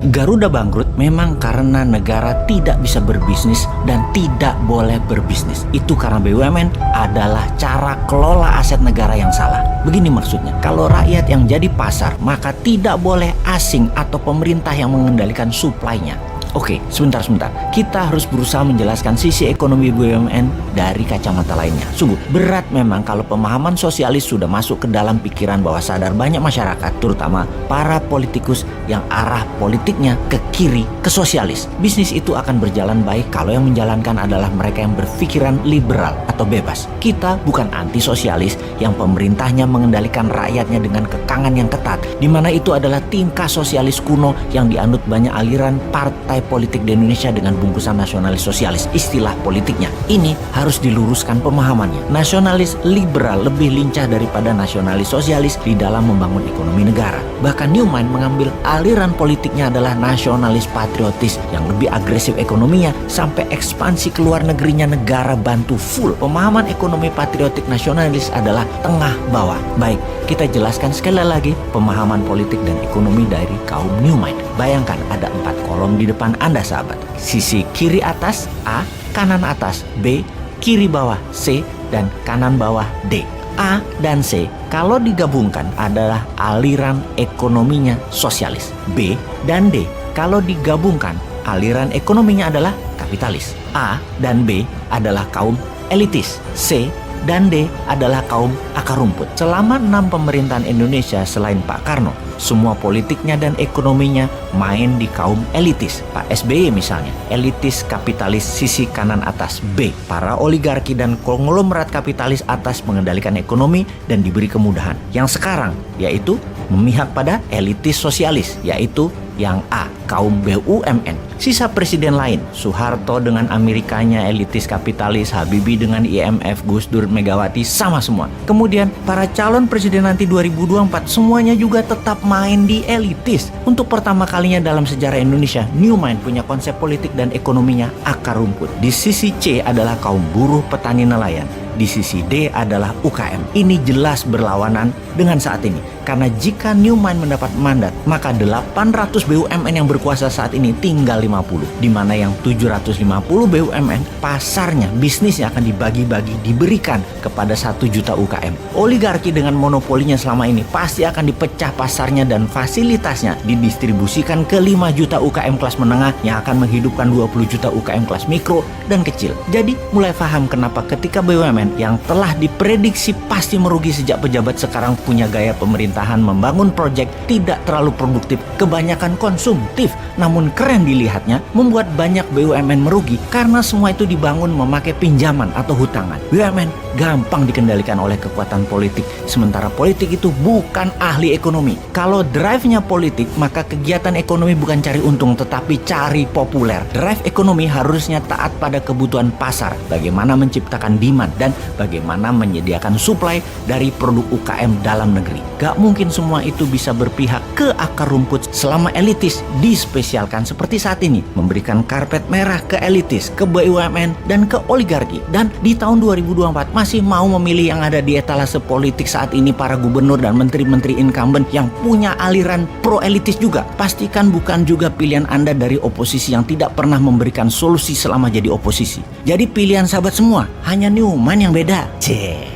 Garuda bangkrut memang karena negara tidak bisa berbisnis dan tidak boleh berbisnis. Itu karena BUMN adalah cara kelola aset negara yang salah. Begini maksudnya, kalau rakyat yang jadi pasar, maka tidak boleh asing atau pemerintah yang mengendalikan suplainya. Oke, sebentar. Kita harus berusaha menjelaskan sisi ekonomi BUMN dari kacamata lainnya. Sungguh, berat memang kalau pemahaman sosialis sudah masuk ke dalam pikiran bawah sadar banyak masyarakat, terutama para politikus yang arah politiknya ke kiri, ke sosialis. Bisnis itu akan berjalan baik kalau yang menjalankan adalah mereka yang berpikiran liberal atau bebas. Kita bukan anti-sosialis yang pemerintahnya mengendalikan rakyatnya dengan kekangan yang ketat, di mana itu adalah tingkah sosialis kuno yang dianut banyak aliran partai politik di Indonesia dengan bungkusan nasionalis sosialis. Istilah politiknya ini harus diluruskan pemahamannya. Nasionalis liberal lebih lincah daripada nasionalis sosialis di dalam membangun ekonomi negara. Bahkan Newman mengambil aliran politiknya adalah nasionalis patriotis yang lebih agresif ekonominya sampai ekspansi ke luar negerinya negara bantu full. Pemahaman ekonomi patriotik nasionalis adalah tengah bawah. Baik, kita jelaskan sekali lagi pemahaman politik dan ekonomi dari kaum Newman. Bayangkan ada 4 kolom di depan Anda sahabat. Sisi kiri atas A, kanan atas B, kiri bawah C, dan kanan bawah D. A dan C kalau digabungkan adalah aliran ekonominya sosialis. B dan D kalau digabungkan aliran ekonominya adalah kapitalis. A dan B adalah kaum elitis. C dan D adalah kaum akar rumput. Selama 6 pemerintahan Indonesia selain Pak Karno, semua politiknya dan ekonominya main di kaum elitis. Pak SBY misalnya, elitis kapitalis sisi kanan atas B. Para oligarki dan konglomerat kapitalis atas mengendalikan ekonomi dan diberi kemudahan. Yang sekarang yaitu memihak pada elitis sosialis, yaitu yang A, kaum BUMN. Sisa presiden lain, Soeharto dengan Amerikanya elitis kapitalis, Habibie dengan IMF, Gus Dur, Megawati, sama semua. Kemudian para calon presiden nanti 2024 semuanya juga tetap main di elitis. Untuk pertama kalinya dalam sejarah Indonesia, Newman punya konsep politik dan ekonominya akar rumput. Di sisi C adalah kaum buruh, petani, nelayan. Di sisi D adalah UKM. Ini jelas berlawanan dengan saat ini. Karena jika Newman mendapat mandat, maka 800 BUMN yang berkuasa saat ini tinggal 50. Di mana yang 750 BUMN, pasarnya, bisnisnya akan dibagi-bagi, diberikan kepada 1 juta UKM. Oligarki dengan monopolinya selama ini pasti akan dipecah pasarnya dan fasilitasnya didistribusikan ke 5 juta UKM kelas menengah yang akan menghidupkan 20 juta UKM kelas mikro dan kecil. Jadi mulai paham kenapa ketika BUMN yang telah diprediksi pasti merugi sejak pejabat sekarang punya gaya pemerintahan membangun proyek tidak terlalu produktif, kebanyakan konsumtif, namun keren dilihatnya, membuat banyak BUMN merugi karena semua itu dibangun memakai pinjaman atau hutangan. BUMN gampang dikendalikan oleh kekuatan politik, sementara politik itu bukan ahli ekonomi. Kalau drive-nya politik, maka kegiatan ekonomi bukan cari untung tetapi cari populer. Drive ekonomi harusnya taat pada kebutuhan pasar, bagaimana menciptakan demand dan bagaimana menyediakan suplai dari produk UKM dalam negeri. Gak mungkin semua itu bisa berpihak ke akar rumput selama elitis dispesialkan seperti saat ini, memberikan karpet merah ke elitis, ke BUMN, dan ke oligarki. Dan di tahun 2024 masih mau memilih yang ada di etalase politik saat ini para gubernur dan menteri-menteri incumbent yang punya aliran pro-elitis juga. Pastikan bukan juga pilihan Anda dari oposisi yang tidak pernah memberikan solusi selama jadi oposisi. Jadi pilihan sahabat semua, hanya Newman yang beda. Cek.